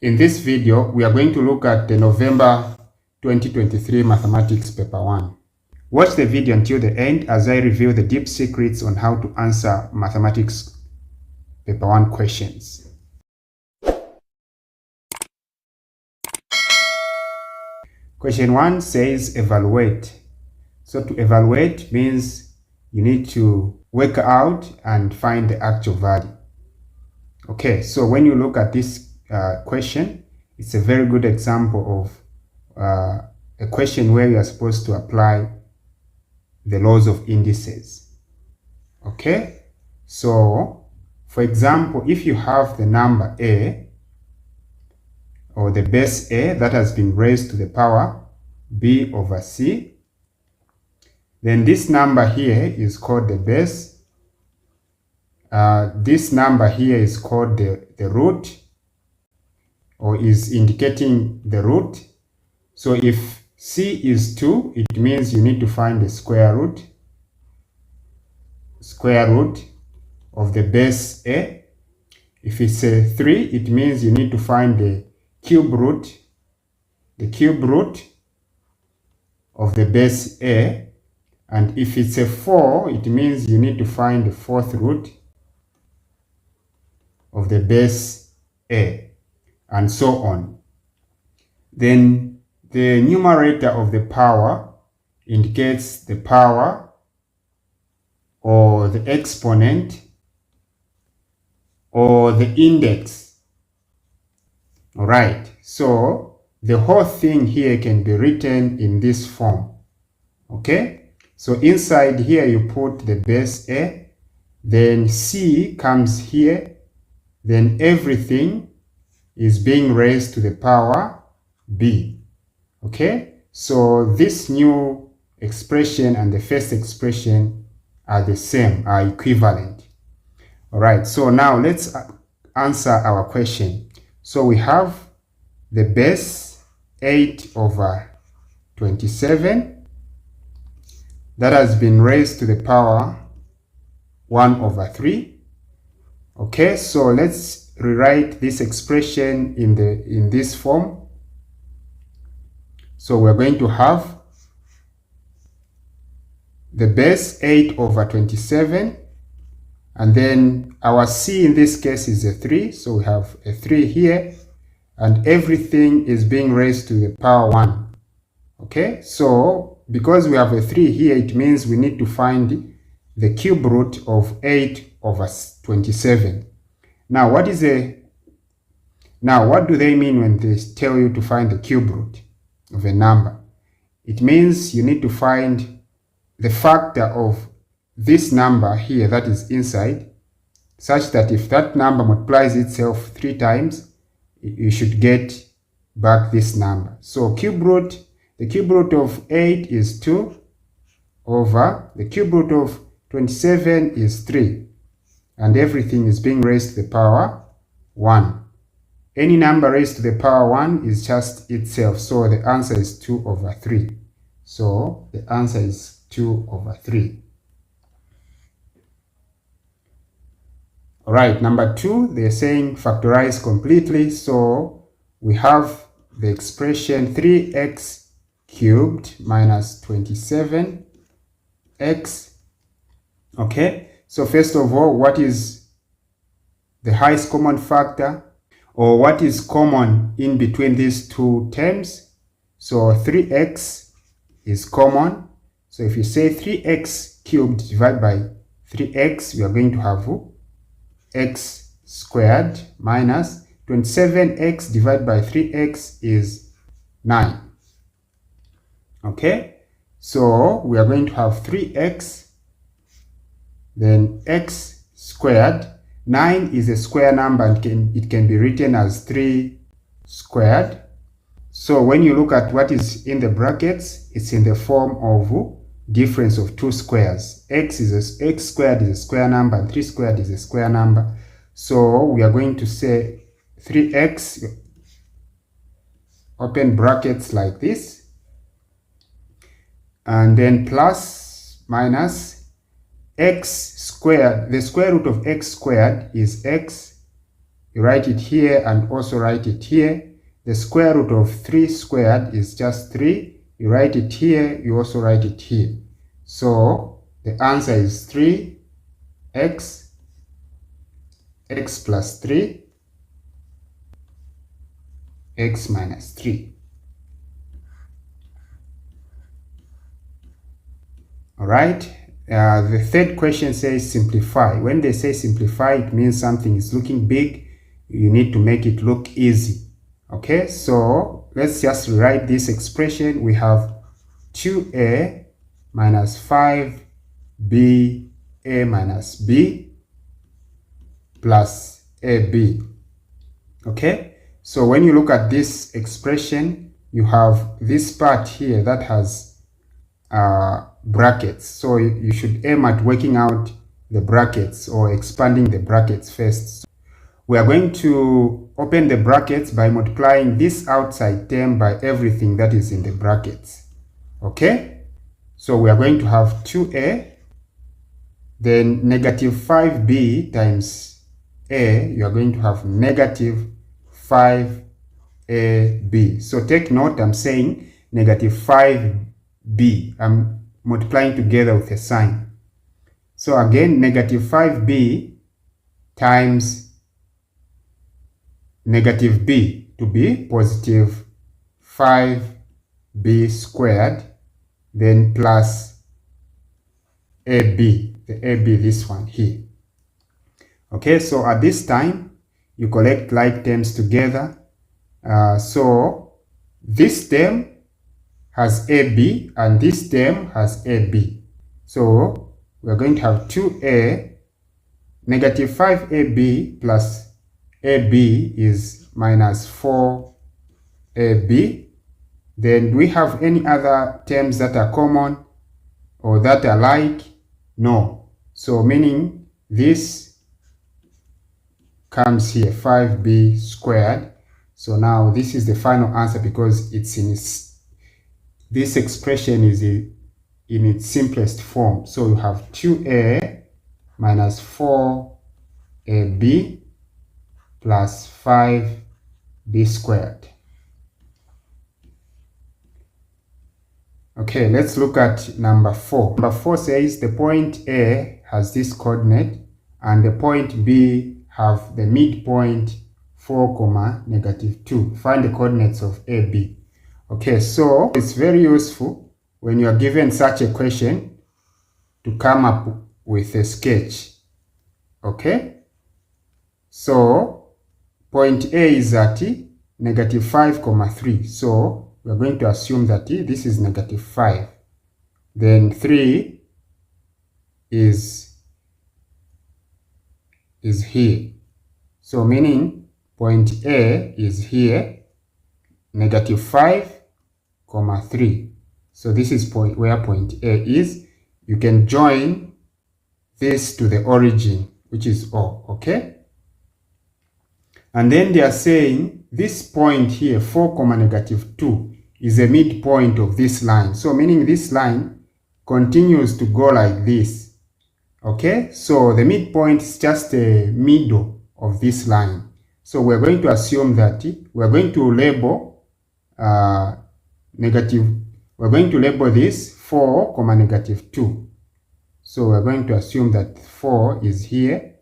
In this video, we are going to look at the November 2023 Mathematics Paper 1. Watch the video until the end as I reveal the deep secrets on how to answer Mathematics Paper 1 questions. Question 1 says evaluate. So to evaluate means you need to work out and find the actual value. Okay, so when you look at this question, it's a very good example of a question where you are supposed to apply the laws of indices. Okay, so for example, if you have the number a, or the base a that has been raised to the power b over c, then this number here is called the base. This number here is called the root, or is indicating the root. So if c is 2, it means you need to find the square root of the base a. If it's a 3, it means you need to find the cube root of the base a. And if it's a 4, it means you need to find the fourth root of the base a, and so on. Then the numerator of the power indicates the power or the exponent or the index. All right, so the whole thing here can be written in this form. Okay, so inside here you put the base a, then c comes here, then everything is being raised to the power b. Okay, so this new expression and the first expression are the same, are equivalent. All right, so now let's answer our question. So we have the base 8 over 27 that has been raised to the power 1 over 3. Okay, so let's rewrite this expression in this form. So we're going to have the base 8 over 27, and then our c in this case is a 3, so we have a 3 here, and everything is being raised to the power 1. Okay, so because we have a 3 here, it means we need to find the cube root of 8 over 27. Now what do they mean when they tell you to find the cube root of a number? It means you need to find the factor of this number here that is inside, such that if that number multiplies itself 3 times, you should get back this number. So the cube root of 8 is 2 over the cube root of 27 is 3, and everything is being raised to the power 1. Any number raised to the power 1 is just itself, so the answer is 2 over 3. So the answer is 2 over 3. All right, number 2, they're saying factorize completely. So we have the expression 3x cubed minus 27x. Okay, so first of all, what is the highest common factor, or what is common in between these two terms? So 3x is common. So if you say 3x cubed divided by 3x, we are going to have x squared minus 27x divided by 3x is 9. Okay, so we are going to have 3x, then x squared. 9 is a square number, and it can be written as 3 squared. So when you look at what is in the brackets, it's in the form of difference of 2 squares. X squared is a square number, and 3 squared is a square number. So we are going to say 3x, open brackets like this, and then plus minus x squared. The square root of x squared is x you write it here and also write it here. The square root of 3 squared is just 3. You write it here, you also write it here. So the answer is 3x, x plus 3, x minus 3. All right. The third question says simplify. When they say simplify, it means something is looking big. You need to make it look easy. Okay, so let's just rewrite this expression. We have 2a minus 5b a minus b plus ab. Okay, so when you look at this expression, you have this part here that has brackets. So you should aim at working out the brackets or expanding the brackets first. We are going to open the brackets by multiplying this outside term by everything that is in the brackets. Okay? So we are going to have 2a, then negative 5b times a, you are going to have negative 5ab. So take note, I'm saying negative 5b. I'm multiplying together with a sign. So again, negative 5b times negative b to be positive 5b squared, then plus ab, the ab, this one here. Okay, so at this time, you collect like terms together. So this term has AB and this term has AB. So we're going to have 2a, negative 5ab plus AB is minus 4ab. Then do we have any other terms that are common or that are like? No. So meaning this comes here, 5b squared. So now this is the final answer because it's in this expression is in its simplest form. So you have 2a minus 4ab plus 5b squared. Okay, let's look at number 4. Number 4 says the point A has this coordinate and the point B have the midpoint 4, negative 2. Find the coordinates of AB. Okay, so it's very useful when you are given such a question to come up with a sketch. Okay, so point A is at negative 5, 3. So we are going to assume that this is negative 5. Then 3 is here. So meaning point A is here, negative 5, 3. So this is where point A is. You can join this to the origin, which is O, okay? And then they are saying this point here, 4, negative 2, is a midpoint of this line. So meaning this line continues to go like this, okay? So the midpoint is just the middle of this line. So we're going to assume that we're going to label we're going to label this 4, negative 2. So we're going to assume that 4 is here,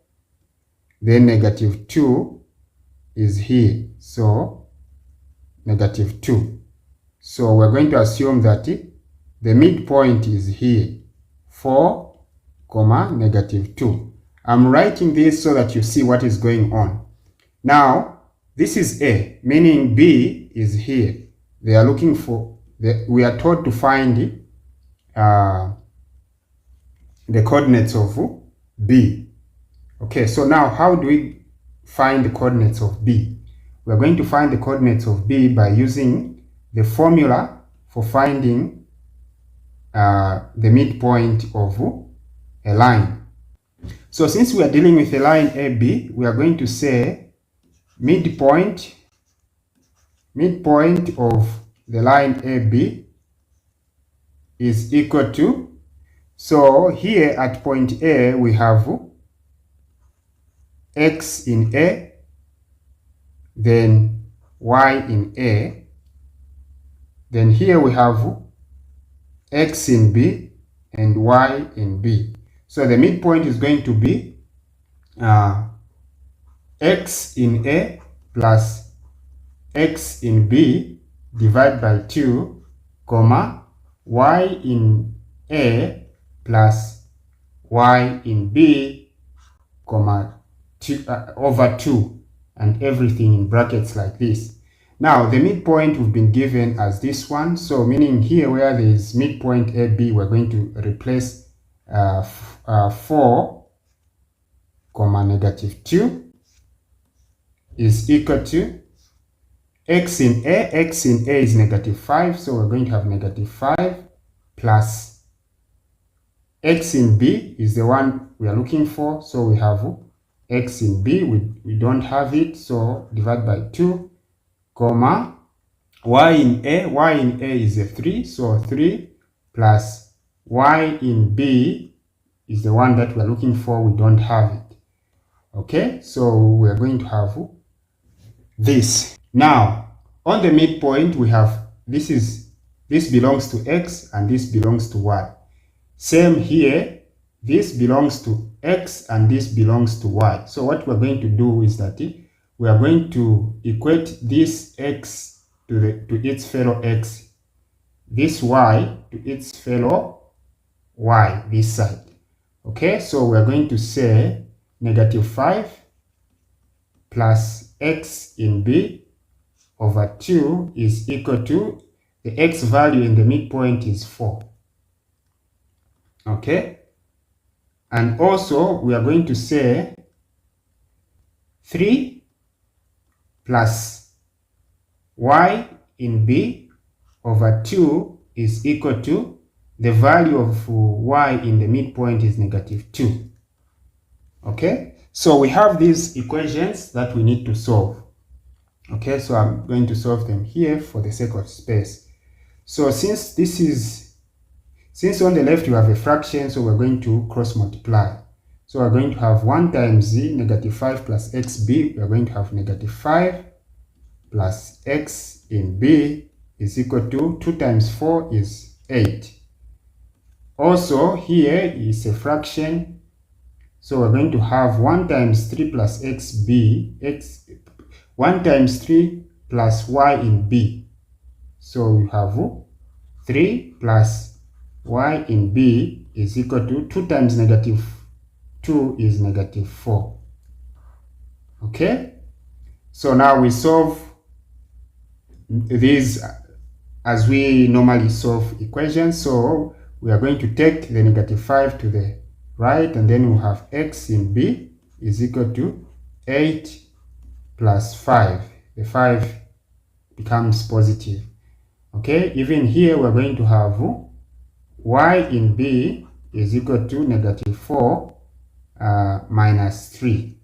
then negative 2 is here, so negative 2. So we're going to assume that the midpoint is here, 4, negative 2. I'm writing this so that you see what is going on. Now, this is A, meaning B is here. They are looking for, we are told to find the coordinates of B. Okay, so now how do we find the coordinates of B? We're going to find the coordinates of B by using the formula for finding the midpoint of a line. So since we are dealing with a line AB, we are going to say midpoint of the line AB is equal to, so here at point A we have x in A, then y in A. Then here we have x in B and y in B. So the midpoint is going to be x in A plus x in B divided by 2, comma, y in A plus y in B, comma, over 2, and everything in brackets like this. Now, the midpoint we've been given as this one, so meaning here where there is midpoint AB, we're going to replace 4, comma, negative 2 is equal to x in A is negative 5, so we're going to have negative 5 plus x in B is the one we are looking for, so we have x in B, we don't have it, so divide by 2, comma, y in A is a 3, so 3 plus y in B is the one that we're looking for, we don't have it. Okay, so we're going to have this. Now, on the midpoint, we have this belongs to x and this belongs to y. Same here, this belongs to x and this belongs to y. So what we're going to do is that we are going to equate this x to its fellow x, this y to its fellow y, this side. Okay, so we're going to say negative 5 plus x in B over 2 is equal to, the x value in the midpoint is 4. Okay, and also we are going to say 3 plus y in B over 2 is equal to, the value of y in the midpoint is negative 2. Okay, so we have these equations that we need to solve. Okay, so I'm going to solve them here for the sake of space. So since on the left you have a fraction, so we're going to cross multiply. So we're going to have 1 times z, negative 5 plus xb, we're going to have negative 5 plus x in b is equal to 2 times 4 is 8. Also here is a fraction, so we're going to have 1 times 3 plus xb, 1 times 3 plus y in b. So we have 3 plus y in b is equal to 2 times negative 2 is negative 4. Okay, so now we solve these as we normally solve equations. So we are going to take the negative 5 to the right, and then we'll have x in b is equal to 8 plus 5. The 5 becomes positive. Okay, even here we're going to have y in b is equal to negative 4 minus 3.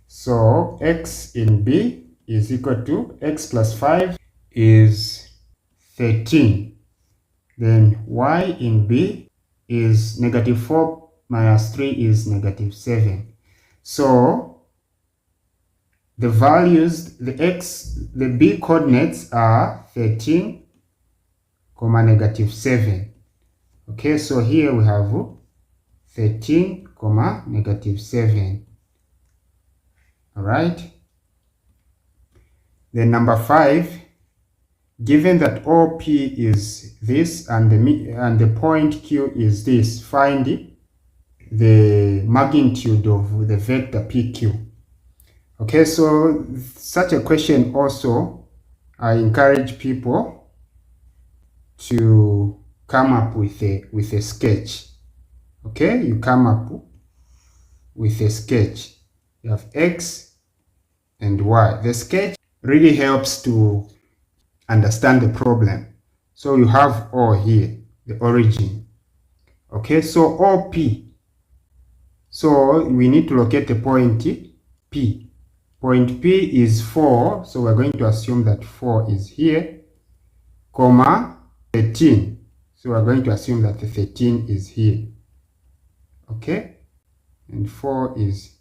So x in b is equal to x plus 5 is 13. Then y in b is negative 4 minus 3 is negative 7. So the values, the b coordinates are 13, comma, negative 7. Okay, so here we have 13, comma, negative 7. All right. Then number 5, given that OP is this and the point Q is this, find the magnitude of the vector PQ. Okay, so such a question also, I encourage people to come up with a sketch. Okay, you come up with a sketch. You have X and Y. The sketch really helps to understand the problem. So you have O here, the origin. Okay, so OP. So we need to locate the point P. Point P is 4, so we're going to assume that 4 is here, comma, 13. So we're going to assume that the 13 is here. Okay, and 4 is,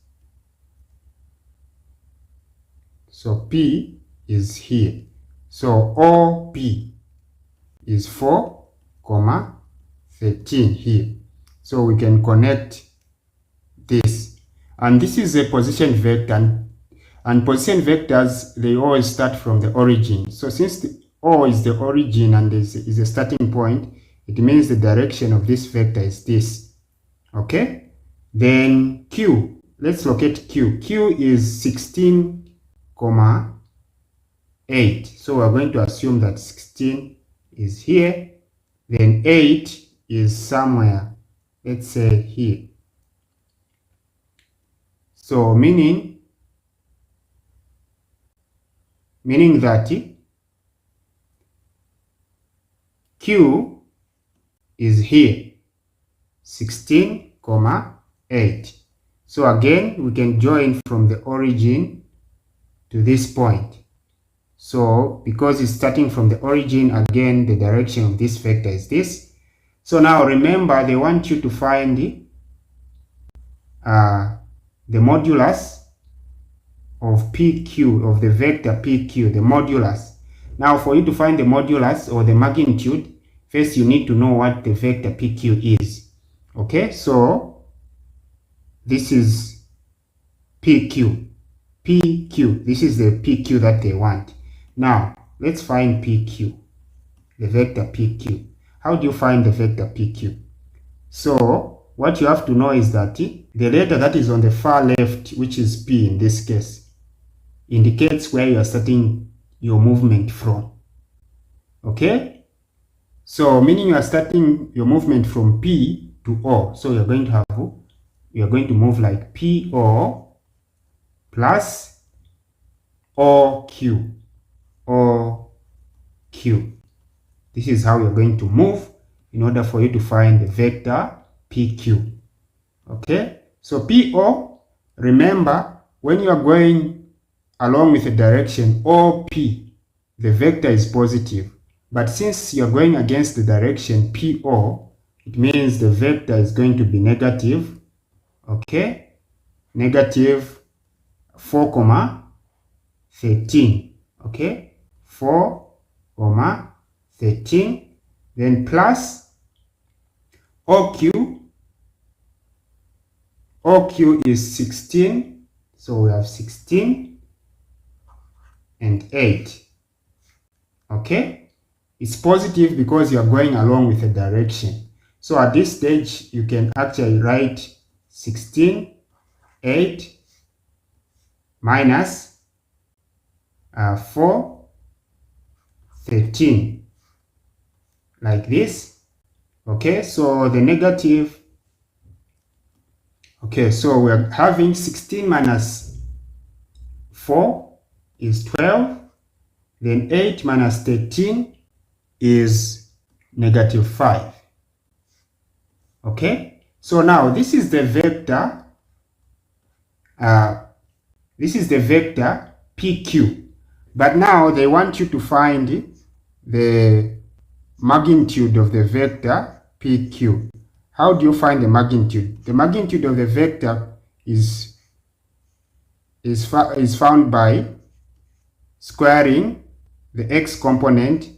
So P is here. So OP is 4, 13 here. So we can connect this. And this is a position vector. And position vectors, they always start from the origin. So since the O is the origin and is a starting point, it means the direction of this vector is this. Okay? Then Q. Let's locate Q. Q is 16, 8. So we're going to assume that 16 is here. Then 8 is somewhere, let's say here. So meaning that Q is here, 16, 8. So again, we can join from the origin to this point. So because it's starting from the origin, again, the direction of this vector is this. So now remember, they want you to find the modulus of PQ, of the vector PQ, the modulus. Now for you to find the modulus or the magnitude, first you need to know what the vector PQ is. Okay, so this is PQ. PQ, this is the PQ that they want. Now, let's find PQ, the vector PQ. How do you find the vector PQ? So, what you have to know is that the letter that is on the far left, which is P in this case, indicates where you are starting your movement from. Okay? So, meaning you are starting your movement from P to O. So, you're going to move like PO plus OQ. OQ. This is how you're going to move in order for you to find the vector PQ. Okay? So PO, remember, when you are going along with the direction OP, the vector is positive. But since you're going against the direction PO, it means the vector is going to be negative. Okay? Negative 4, 13. Okay? 4, 13. Then plus OQ. OQ is 16. So we have 16 and 8. Okay? It's positive because you're going along with the direction. So at this stage, you can actually write 16, 8 minus 4, 13. Like this. Okay, so the negative. Okay, so we're having 16 minus 4 is 12. Then 8 minus 13 is negative 5. Okay, so now this is the vector. This is the vector PQ. But now they want you to find the magnitude of the vector PQ. How do you find the magnitude? The magnitude of the vector is found by squaring the x component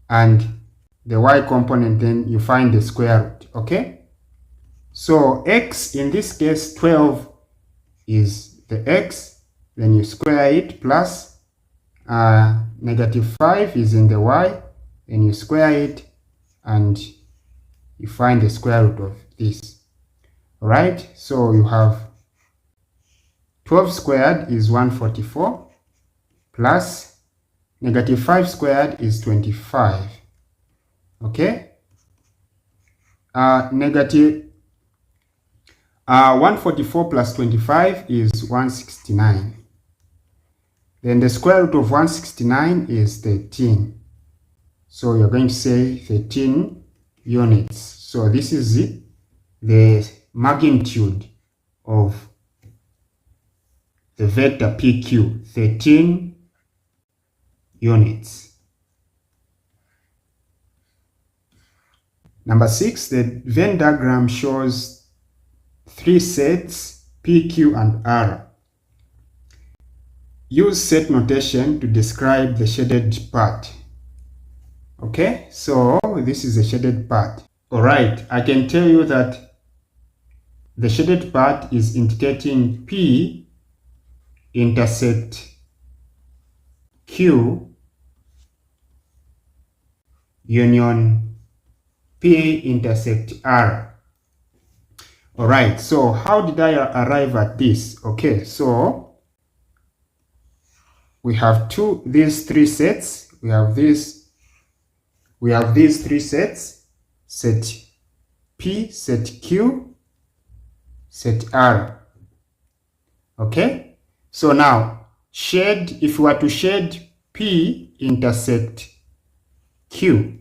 and the y component, then you find the square root. Okay? So x, in this case, 12 is the x, then you square it, plus negative 5 is in the y, then you square it, and you find the square root of this. Alright, so you have 12 squared is 144, plus negative 5 squared is 25. Okay? Negative 144 plus 25 is 169. Then the square root of 169 is 13. So you're going to say 13 units. So this is the magnitude of the vector PQ, 13 units. Number 6, the Venn diagram shows 3 sets, PQ and R. use set notation to describe the shaded part. Okay, so this is the shaded part. All right, I can tell you that the shaded part is indicating P intersect Q union P intersect R. All right, so how did I arrive at this? Okay, so we have these three sets. We have these three sets: set P, set Q, set R. Okay, so now if we were to shade P intersect Q,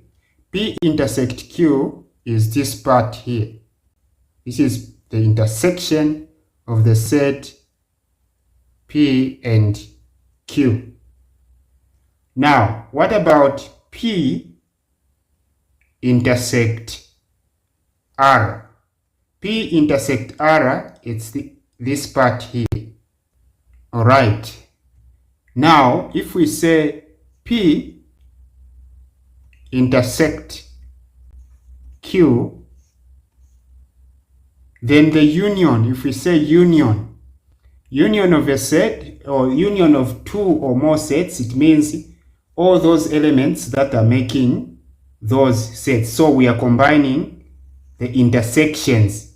P intersect Q is this part here. This is the intersection of the set P and Q. Now, what about P intersect R? P intersect R, it's this part here. All right. Now, if we say P intersect Q, then the union, if we say union of a set or union of two or more sets, it means all those elements that are making those sets. So we are combining the intersections.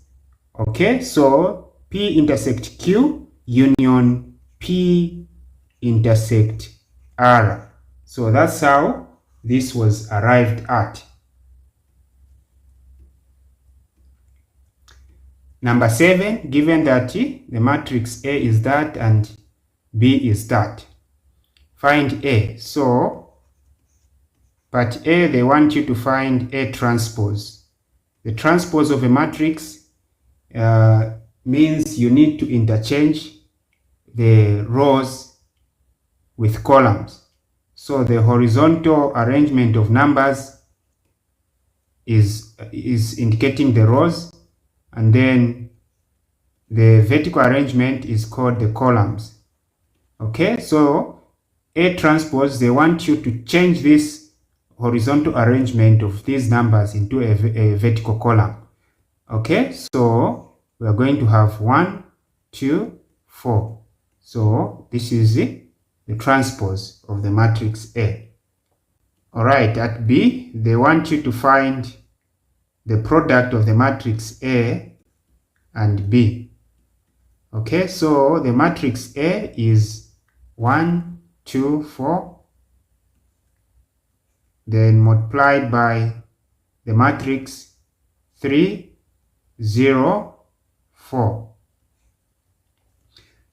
Okay, so P intersect Q union P intersect R. So that's how this was arrived at. Number 7, given that the matrix A is that and B is that, find A. So, part A, they want you to find A transpose. The transpose of a matrix means you need to interchange the rows with columns. So the horizontal arrangement of numbers is indicating the rows, and then the vertical arrangement is called the columns. Okay, so A transpose, they want you to change this horizontal arrangement of these numbers into a vertical column. Okay, so we are going to have 1, 2, 4. So this is the transpose of the matrix A. All right, at B, they want you to find the product of the matrix A and B. Okay, so the matrix A is 1, 2, 4, then multiplied by the matrix 3, 0, 4.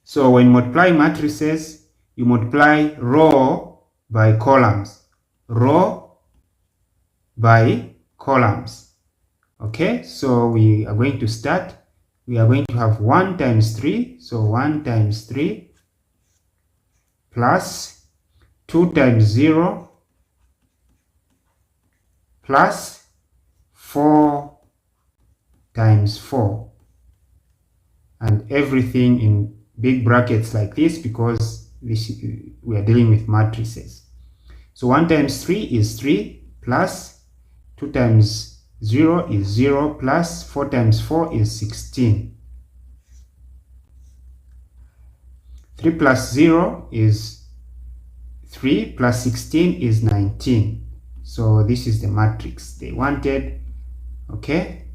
So when multiplying matrices, you multiply row by columns, row by columns. Okay, so we are going to start. We are going to have 1 times 3, so 1 times 3 plus 2 times 0 plus 4 times 4, and everything in big brackets like this because we are dealing with matrices. So 1 times 3 is 3 plus 2 times 0 is 0 plus 4 times 4 is 16. 3 plus 0 is 3 plus 16 is 19. So this is the matrix they wanted. Okay,